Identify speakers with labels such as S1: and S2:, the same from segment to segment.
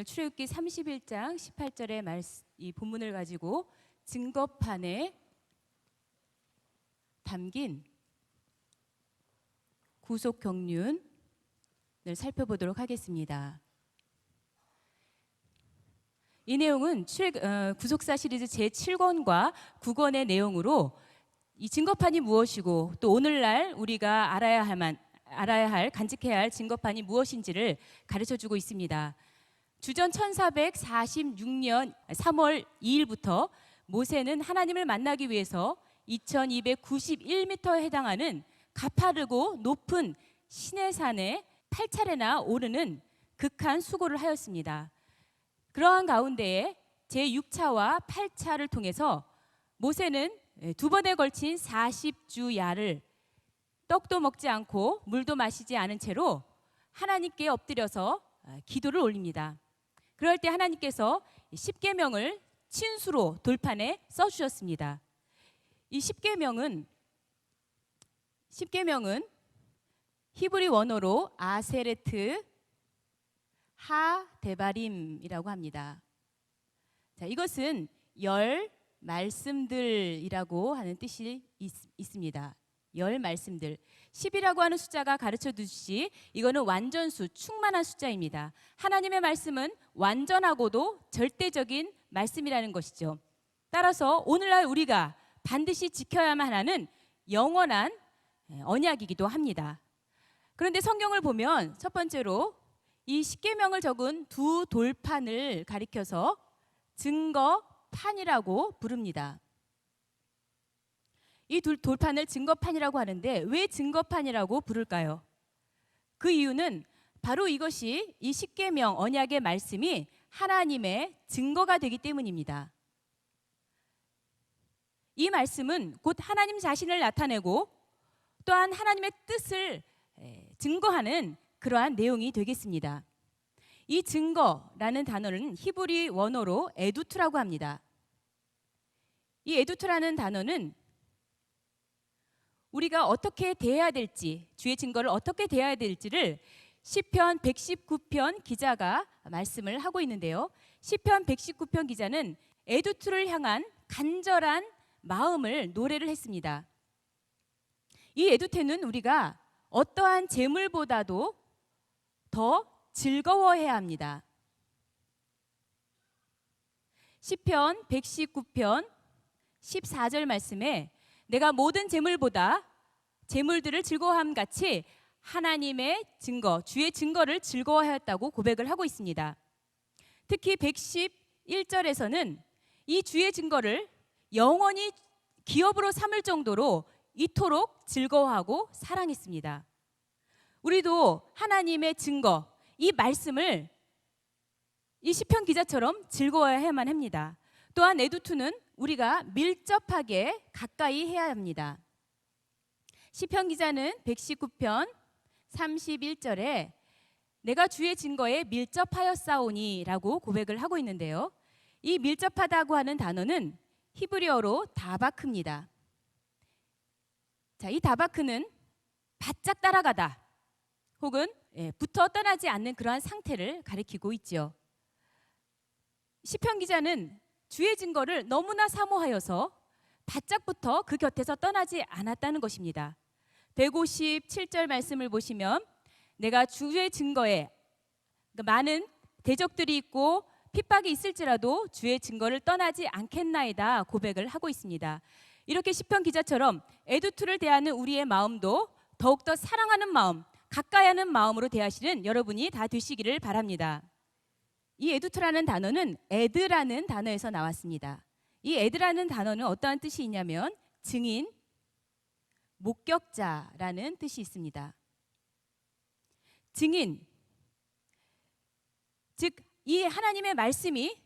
S1: 출애굽기 31장 18절의 이 본문을 가지고 증거판에 담긴 구속 경륜을 살펴보도록 하겠습니다. 이 내용은 구속사 시리즈 제7권과 9권의 내용으로 이 증거판이 무엇이고 또 오늘날 우리가 알아야 할 간직해야 할 증거판이 무엇인지를 가르쳐주고 있습니다. 주전 1446년 3월 2일부터 모세는 하나님을 만나기 위해서 2291m에 해당하는 가파르고 높은 시내산에 8차례나 오르는 극한 수고를 하였습니다. 그러한 가운데에 제6차와 8차를 통해서 모세는 두 번에 걸친 40주야를 떡도 먹지 않고 물도 마시지 않은 채로 하나님께 엎드려서 기도를 올립니다. 그럴 때 하나님께서 십계명을 친수로 돌판에 써주셨습니다. 이 십계명은 히브리 원어로 아세레트 하 데바림이라고 합니다. 자, 이것은 열 말씀들이라고 하는 뜻이 있습니다. 열 말씀들. 10이라고 하는 숫자가 가르쳐 주듯이 이거는 완전수, 충만한 숫자입니다. 하나님의 말씀은 완전하고도 절대적인 말씀이라는 것이죠. 따라서 오늘날 우리가 반드시 지켜야만 하는 영원한 언약이기도 합니다. 그런데 성경을 보면 첫 번째로 이 십계명을 적은 두 돌판을 가리켜서 증거판이라고 부릅니다. 이 돌판을 증거판이라고 하는데 왜 증거판이라고 부를까요? 그 이유는 바로 이것이 이 십계명 언약의 말씀이 하나님의 증거가 되기 때문입니다. 이 말씀은 곧 하나님 자신을 나타내고 또한 하나님의 뜻을 증거하는 그러한 내용이 되겠습니다. 이 증거라는 단어는 히브리 원어로 에두트라고 합니다. 이 에두트라는 단어는 우리가 어떻게 대해야 될지, 주의 증거를 어떻게 대해야 될지를 시편 119편 기자가 말씀을 하고 있는데요. 시편 119편 기자는 에두트를 향한 간절한 마음을 노래를 했습니다. 이 에두테는 우리가 어떠한 재물보다도 더 즐거워해야 합니다. 시편 119편 14절 말씀에 내가 모든 재물보다 재물들을 즐거워함 같이 하나님의 증거, 주의 증거를 즐거워하였다고 고백을 하고 있습니다. 특히 111절에서는 이 주의 증거를 영원히 기업으로 삼을 정도로 이토록 즐거워하고 사랑했습니다. 우리도 하나님의 증거, 이 말씀을 이 시편 기자처럼 즐거워해야만 합니다. 또한 에두투는 우리가 밀접하게 가까이 해야 합니다. 시편 기자는 119편 31절에 내가 주의 증거에 밀접하였사오니 라고 고백을 하고 있는데요. 이 밀접하다고 하는 단어는 히브리어로 다바크입니다. 자, 이 다바크는 바짝 따라가다 혹은 붙어 떠나지 않는 그러한 상태를 가리키고 있죠. 시편 기자는 주의 증거를 너무나 사모하여서 바짝 붙어 그 곁에서 떠나지 않았다는 것입니다. 157절 말씀을 보시면 내가 주의 증거에 많은 대적들이 있고 핍박이 있을지라도 주의 증거를 떠나지 않겠나이다 고백을 하고 있습니다. 이렇게 시편 기자처럼 에두투를 대하는 우리의 마음도 더욱더 사랑하는 마음, 가까이 하는 마음으로 대하시는 여러분이 다 되시기를 바랍니다. 이 에두투라는 단어는 에드라는 단어에서 나왔습니다. 이 에드라는 단어는 어떠한 뜻이 있냐면 증인, 목격자라는 뜻이 있습니다. 증인, 즉 이 하나님의 말씀이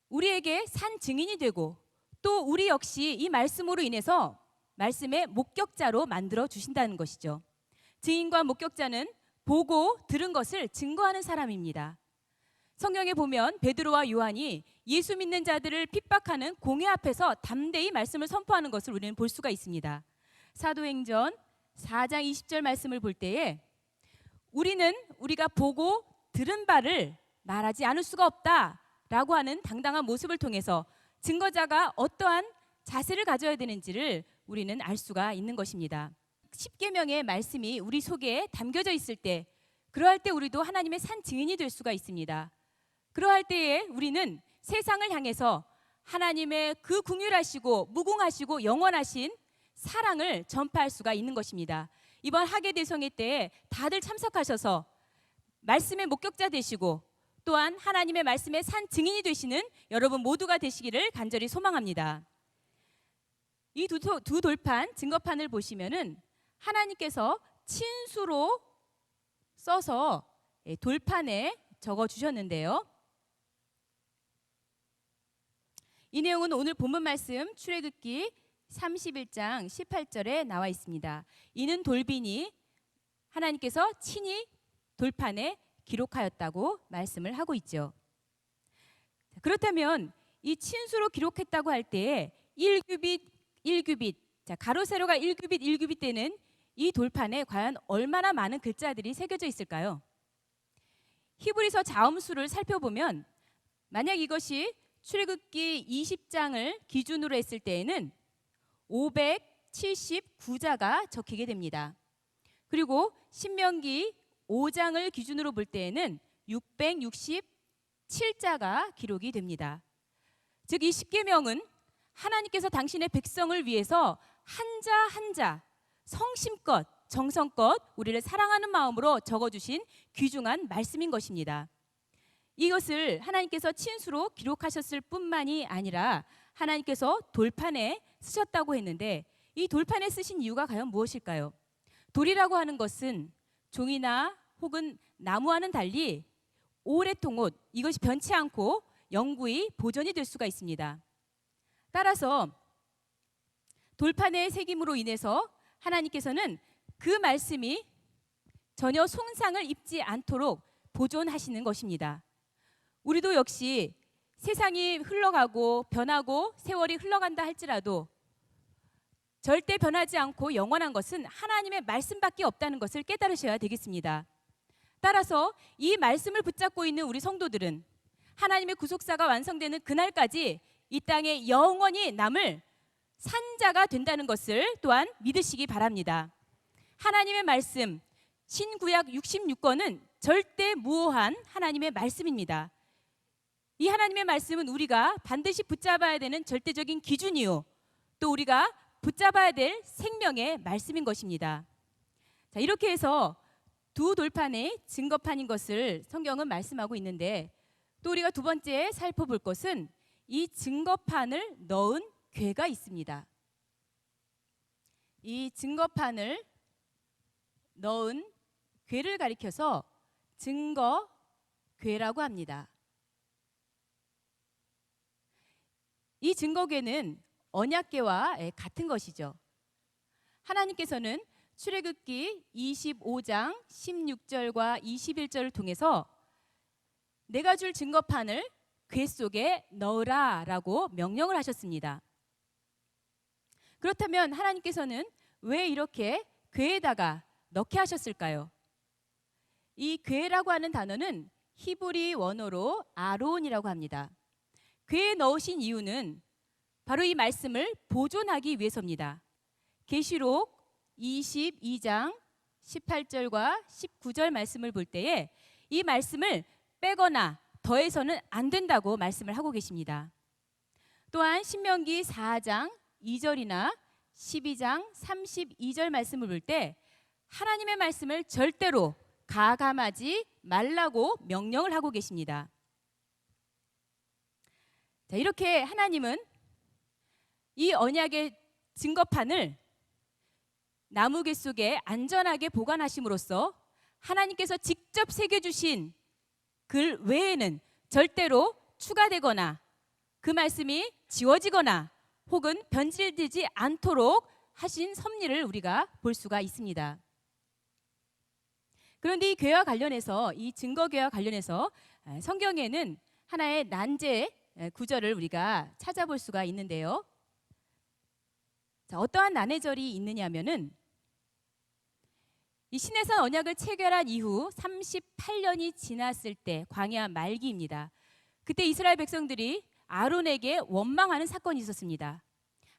S1: 우리에게 산 증인이 되고 또 우리 역시 이 말씀으로 인해서 말씀의 목격자로 만들어 주신다는 것이죠. 증인과 목격자는 보고 들은 것을 증거하는 사람입니다. 성경에 보면 베드로와 요한이 예수 믿는 자들을 핍박하는 공회 앞에서 담대히 말씀을 선포하는 것을 우리는 볼 수가 있습니다. 사도행전 4장 20절 말씀을 볼 때에 우리가 보고 들은 바를 말하지 않을 수가 없다라고 하는 당당한 모습을 통해서 증거자가 어떠한 자세를 가져야 되는지를 우리는 알 수가 있는 것입니다. 십계명의 말씀이 우리 속에 담겨져 있을 때, 그러할 때 우리도 하나님의 산 증인이 될 수가 있습니다. 그러할 때에 우리는 세상을 향해서 하나님의 그 긍휼하시고 무궁하시고 영원하신 사랑을 전파할 수가 있는 것입니다. 이번 하계대성회 때에 다들 참석하셔서 말씀의 목격자 되시고 또한 하나님의 말씀의 산 증인이 되시는 여러분 모두가 되시기를 간절히 소망합니다. 이 두 돌판 증거판을 보시면은 하나님께서 친수로 써서 돌판에 적어 주셨는데요. 이 내용은 오늘 본문 말씀 출애굽기 31장 18절에 나와 있습니다. 이는 돌비니 하나님께서 친히 돌판에 기록하였다고 말씀을 하고 있죠. 그렇다면 이 친수로 기록했다고 할 때에 1규빗, 자, 가로 세로가 1규빗 되는 이 돌판에 과연 얼마나 많은 글자들이 새겨져 있을까요? 히브리서 자음수를 살펴보면 만약 이것이 출애굽기 20장을 기준으로 했을 때에는 579자가 적히게 됩니다. 그리고 신명기 5장을 기준으로 볼 때에는 667자가 기록이 됩니다. 즉 이 십계명은 하나님께서 당신의 백성을 위해서 한자 한자 성심껏 정성껏 우리를 사랑하는 마음으로 적어주신 귀중한 말씀인 것입니다. 이것을 하나님께서 친수로 기록하셨을 뿐만이 아니라 하나님께서 돌판에 쓰셨다고 했는데 이 돌판에 쓰신 이유가 과연 무엇일까요? 돌이라고 하는 것은 종이나 혹은 나무와는 달리 오랫동안 이것이 변치 않고 영구히 보존이 될 수가 있습니다. 따라서 돌판의 새김으로 인해서 하나님께서는 그 말씀이 전혀 손상을 입지 않도록 보존하시는 것입니다. 우리도 역시 세상이 흘러가고 변하고 세월이 흘러간다 할지라도 절대 변하지 않고 영원한 것은 하나님의 말씀밖에 없다는 것을 깨달으셔야 되겠습니다. 따라서 이 말씀을 붙잡고 있는 우리 성도들은 하나님의 구속사가 완성되는 그날까지 이 땅에 영원히 남을 산자가 된다는 것을 또한 믿으시기 바랍니다. 하나님의 말씀 신구약 66권은 절대 무오한 하나님의 말씀입니다. 이 하나님의 말씀은 우리가 반드시 붙잡아야 되는 절대적인 기준이요 또 우리가 붙잡아야 될 생명의 말씀인 것입니다. 자, 이렇게 해서 두 돌판의 증거판인 것을 성경은 말씀하고 있는데 또 우리가 두 번째 살펴볼 것은 이 증거판을 넣은 궤가 있습니다. 이 증거판을 넣은 궤를 가리켜서 증거궤라고 합니다. 이 증거궤는 언약궤와 같은 것이죠. 하나님께서는 출애굽기 25장 16절과 21절을 통해서 내가 줄 증거판을 궤 속에 넣으라 라고 명령을 하셨습니다. 그렇다면 하나님께서는 왜 이렇게 궤에다가 넣게 하셨을까요? 이 궤라고 하는 단어는 히브리 원어로 아론이라고 합니다. 궤에 넣으신 이유는 바로 이 말씀을 보존하기 위해서입니다. 계시록 22장 18절과 19절 말씀을 볼 때에 이 말씀을 빼거나 더해서는 안 된다고 말씀을 하고 계십니다. 또한 신명기 4장 2절이나 12장 32절 말씀을 볼 때 하나님의 말씀을 절대로 가감하지 말라고 명령을 하고 계십니다. 자, 이렇게 하나님은 이 언약의 증거판을 나무궤 속에 안전하게 보관하심으로써 하나님께서 직접 새겨주신 글 외에는 절대로 추가되거나 그 말씀이 지워지거나 혹은 변질되지 않도록 하신 섭리를 우리가 볼 수가 있습니다. 그런데 이 궤와 관련해서 이 증거궤와 관련해서 성경에는 하나의 난제 구절을 우리가 찾아볼 수가 있는데요. 자, 어떠한 난해절이 있느냐면은 이 시내산 언약을 체결한 이후 38년이 지났을 때 광야 말기입니다. 그때 이스라엘 백성들이 아론에게 원망하는 사건이 있었습니다.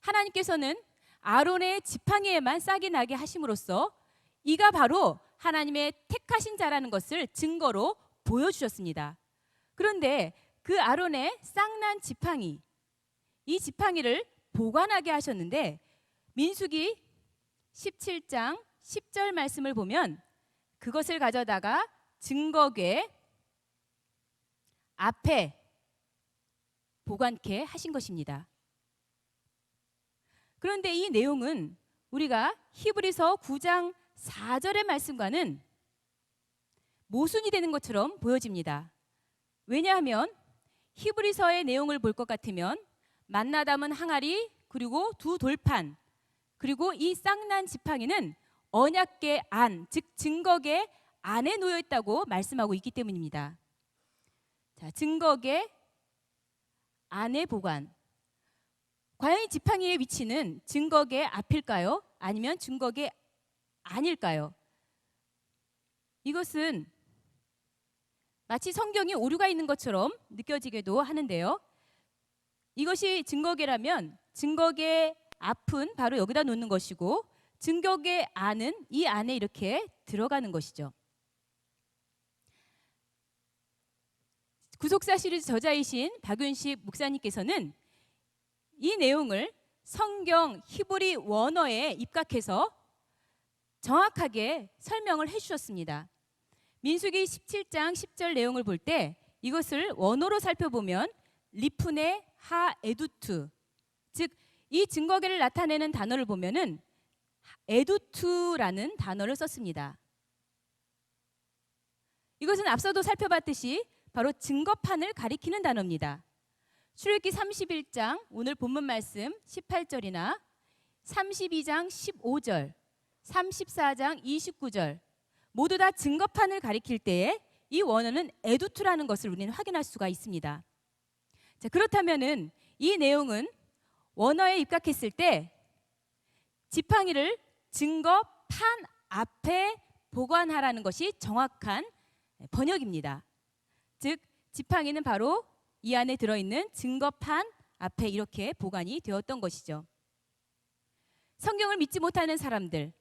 S1: 하나님께서는 아론의 지팡이에만 싹이 나게 하심으로써 이가 바로 하나님의 택하신 자라는 것을 증거로 보여주셨습니다. 그런데 그 아론의 싹난 지팡이, 이 지팡이를 보관하게 하셨는데 민수기 17장 10절 말씀을 보면 그것을 가져다가 증거궤 앞에 보관케 하신 것입니다. 그런데 이 내용은 우리가 히브리서 9장 4절의 말씀과는 모순이 되는 것처럼 보여집니다. 왜냐하면 히브리서의 내용을 볼 것 같으면 만나 담은 항아리, 그리고 두 돌판, 그리고 이 싹난 지팡이는 언약궤 안, 즉 증거궤 안에 놓여 있다고 말씀하고 있기 때문입니다. 자, 증거궤 안에 보관. 과연 이 지팡이의 위치는 증거궤 앞일까요? 아니면 증거궤 아닐까요? 이것은 마치 성경에 오류가 있는 것처럼 느껴지기도 하는데요. 이것이 증거궤라면 증거궤 앞은 바로 여기다 놓는 것이고 증거궤 안은 이 안에 이렇게 들어가는 것이죠. 구속사 시리즈 저자이신 박윤식 목사님께서는 이 내용을 성경 히브리 원어에 입각해서 정확하게 설명을 해주셨습니다. 민수기 17장 10절 내용을 볼 때 이것을 원어로 살펴보면 리프네 하 에두투, 즉 이 증거궤를 나타내는 단어를 보면은 에두투라는 단어를 썼습니다. 이것은 앞서도 살펴봤듯이 바로 증거판을 가리키는 단어입니다. 출애굽기 31장 오늘 본문 말씀 18절이나 32장 15절, 34장 29절 모두 다 증거판을 가리킬 때에 이 원어는 에두투라는 것을 우리는 확인할 수가 있습니다. 자, 그렇다면은 이 내용은 원어에 입각했을 때 지팡이를 증거판 앞에 보관하라는 것이 정확한 번역입니다. 즉 지팡이는 바로 이 안에 들어있는 증거판 앞에 이렇게 보관이 되었던 것이죠. 성경을 믿지 못하는 사람들,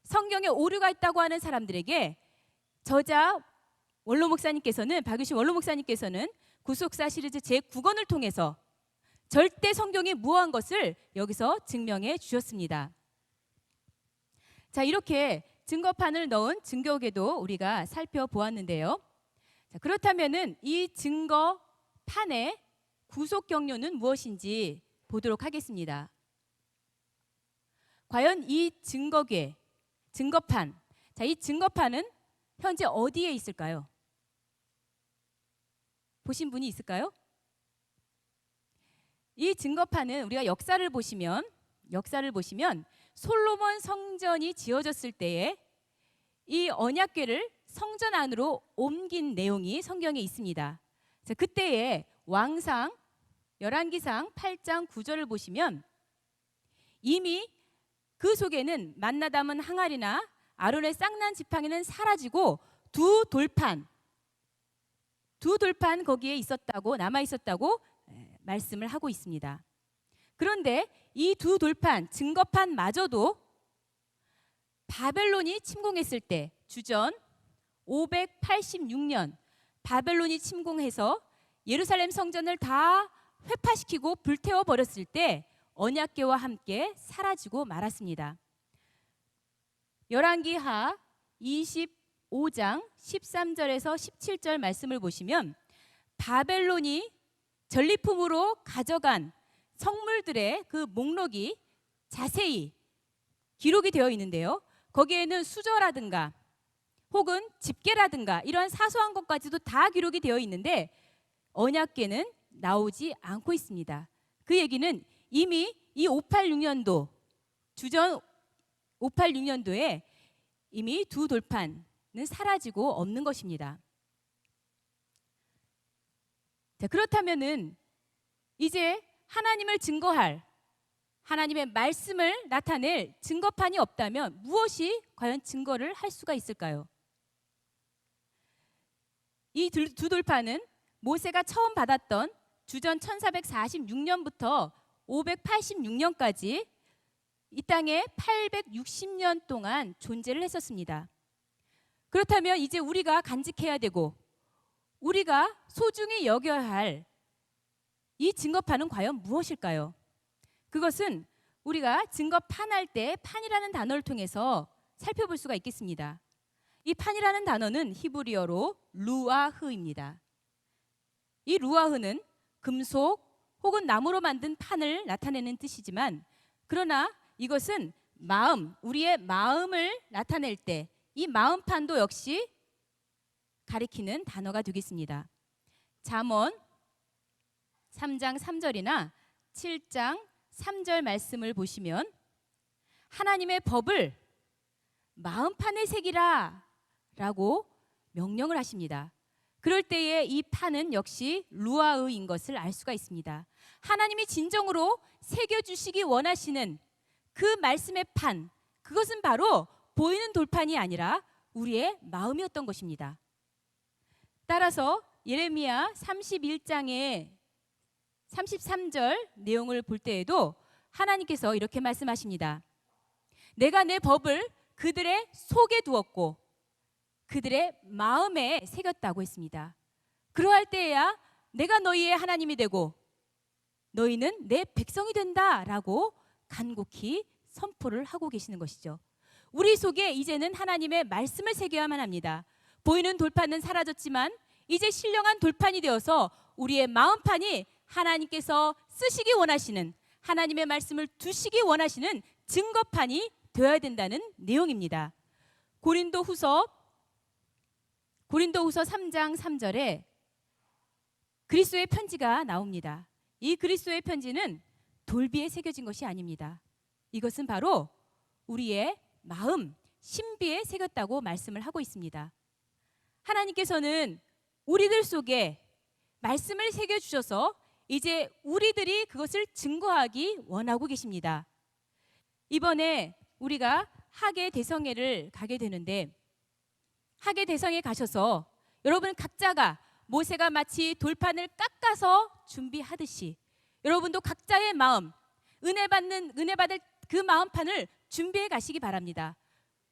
S1: 성경에 오류가 있다고 하는 사람들에게 저자 원로 목사님께서는 박유신 원로 목사님께서는 구속사 시리즈 제9권을 통해서 절대 성경이 무한 것을 여기서 증명해 주셨습니다. 자, 이렇게 증거판을 넣은 증거궤도 우리가 살펴보았는데요. 자, 그렇다면은 이 증거판의 구속 경로는 무엇인지 보도록 하겠습니다. 과연 이 증거궤, 증거판, 자, 이 증거판은 현재 어디에 있을까요? 보신 분이 있을까요? 이 증거판은 우리가 역사를 보시면 솔로몬 성전이 지어졌을 때에 이 언약궤를 성전 안으로 옮긴 내용이 성경에 있습니다. 자, 그때의 왕상 열왕기상 8장 9절을 보시면 이미 그 속에는 만나 담은 항아리나 아론의 싹난 지팡이는 사라지고 두 돌판 거기에 있었다고, 남아 있었다고 말씀을 하고 있습니다. 그런데 이 두 돌판, 증거판마저도 바벨론이 침공했을 때 주전 586년 바벨론이 침공해서 예루살렘 성전을 다 회파시키고 불태워 버렸을 때 언약궤와 함께 사라지고 말았습니다. 열왕기하 25장 13절에서 17절 말씀을 보시면 바벨론이 전리품으로 가져간 성물들의 그 목록이 자세히 기록이 되어 있는데요. 거기에는 수저라든가 혹은 집게라든가 이러한 사소한 것까지도 다 기록이 되어 있는데 언약궤는 나오지 않고 있습니다. 그 얘기는 이미 이 586년도 주전 586년도에 이미 두 돌판은 사라지고 없는 것입니다. 자, 그렇다면은 이제 하나님을 증거할 하나님의 말씀을 나타낼 증거판이 없다면 무엇이 과연 증거를 할 수가 있을까요? 이 두 돌판은 모세가 처음 받았던 주전 1446년부터 586년까지 이 땅에 860년 동안 존재를 했었습니다. 그렇다면 이제 우리가 간직해야 되고 우리가 소중히 여겨야 할 이 증거판은 과연 무엇일까요? 그것은 우리가 증거판할 때 판이라는 단어를 통해서 살펴볼 수가 있겠습니다. 이 판이라는 단어는 히브리어로 루아흐입니다. 이 루아흐는 금속 혹은 나무로 만든 판을 나타내는 뜻이지만, 그러나 이것은 마음, 우리의 마음을 나타낼 때 이 마음판도 역시 가리키는 단어가 되겠습니다. 잠언 3장 3절이나 7장 3절 말씀을 보시면 하나님의 법을 마음판에 새기라 라고 명령을 하십니다. 그럴 때에 이 판은 역시 루아흐인 것을 알 수가 있습니다. 하나님이 진정으로 새겨주시기 원하시는 그 말씀의 판, 그것은 바로 보이는 돌판이 아니라 우리의 마음이었던 것입니다. 따라서 예레미야 31장의 33절 내용을 볼 때에도 하나님께서 이렇게 말씀하십니다. 내가 내 법을 그들의 속에 두었고 그들의 마음에 새겼다고 했습니다. 그러할 때에야 내가 너희의 하나님이 되고 너희는 내 백성이 된다라고 간곡히 선포를 하고 계시는 것이죠. 우리 속에 이제는 하나님의 말씀을 새겨야만 합니다. 보이는 돌판은 사라졌지만 이제 신령한 돌판이 되어서 우리의 마음판이 하나님께서 쓰시기 원하시는, 하나님의 말씀을 두시기 원하시는 증거판이 되어야 된다는 내용입니다. 고린도후서 3장 3절에 그리스도의 편지가 나옵니다. 이 그리스도의 편지는 돌비에 새겨진 것이 아닙니다. 이것은 바로 우리의 마음, 신비에 새겼다고 말씀을 하고 있습니다. 하나님께서는 우리들 속에 말씀을 새겨주셔서 이제 우리들이 그것을 증거하기 원하고 계십니다. 이번에 우리가 하계 대성회를 가게 되는데, 하계 대성에 가셔서 여러분 각자가 모세가 마치 돌판을 깎아서 준비하듯이 여러분도 각자의 마음, 은혜 받을 그 마음판을 준비해 가시기 바랍니다.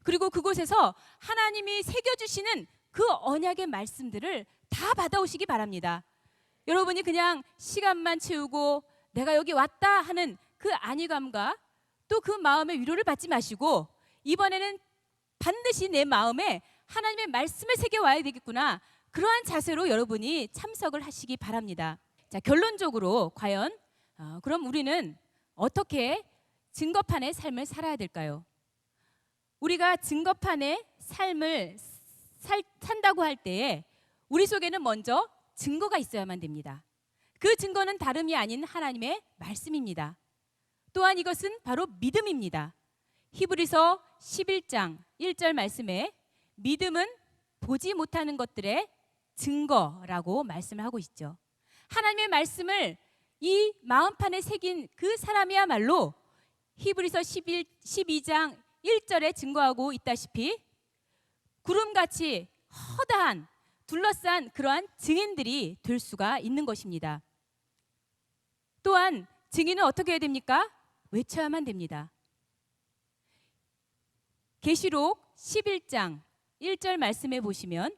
S1: 그리고 그곳에서 하나님이 새겨주시는 그 언약의 말씀들을 다 받아오시기 바랍니다. 여러분이 그냥 시간만 채우고 내가 여기 왔다 하는 그 안위감과 또 그 마음의 위로를 받지 마시고, 이번에는 반드시 내 마음에 하나님의 말씀을 새겨와야 되겠구나, 그러한 자세로 여러분이 참석을 하시기 바랍니다. 자, 결론적으로 과연 그럼 우리는 어떻게 증거판의 삶을 살아야 될까요? 우리가 증거판의 삶을 산다고 할 때에 우리 속에는 먼저 증거가 있어야만 됩니다. 그 증거는 다름이 아닌 하나님의 말씀입니다. 또한 이것은 바로 믿음입니다. 히브리서 11장 1절 말씀에 믿음은 보지 못하는 것들의 증거라고 말씀을 하고 있죠. 하나님의 말씀을 이 마음판에 새긴 그 사람이야말로 히브리서 12장 1절에 증거하고 있다시피 구름같이 허다한 둘러싼 그러한 증인들이 될 수가 있는 것입니다. 또한 증인은 어떻게 해야 됩니까? 외쳐야만 됩니다. 계시록 11장 1절 말씀에 보시면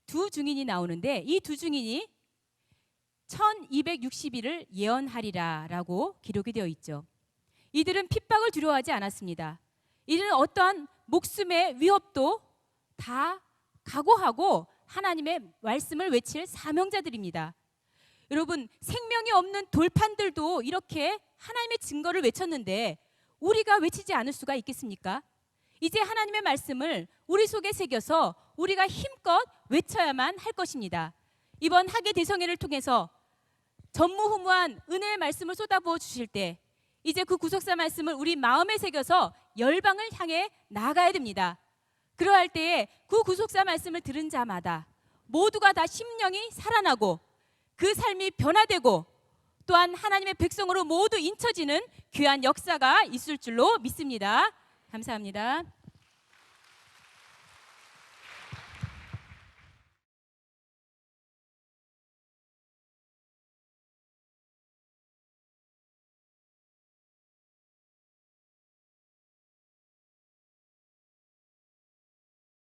S1: 두 증인이 나오는데, 이 두 증인이 1260일을 예언하리라 라고 기록이 되어 있죠. 이들은 핍박을 두려워하지 않았습니다. 이들은 어떠한 목숨의 위협도 다 각오하고 하나님의 말씀을 외칠 사명자들입니다. 여러분, 생명이 없는 돌판들도 이렇게 하나님의 증거를 외쳤는데 우리가 외치지 않을 수가 있겠습니까? 이제 하나님의 말씀을 우리 속에 새겨서 우리가 힘껏 외쳐야만 할 것입니다. 이번 하계 대성회를 통해서 전무후무한 은혜의 말씀을 쏟아부어 주실 때 이제 그 구속사 말씀을 우리 마음에 새겨서 열방을 향해 나아가야 됩니다. 그러할 때에 그 구속사 말씀을 들은 자마다 모두가 다 심령이 살아나고 그 삶이 변화되고 또한 하나님의 백성으로 모두 인쳐지는 귀한 역사가 있을 줄로 믿습니다. 감사합니다.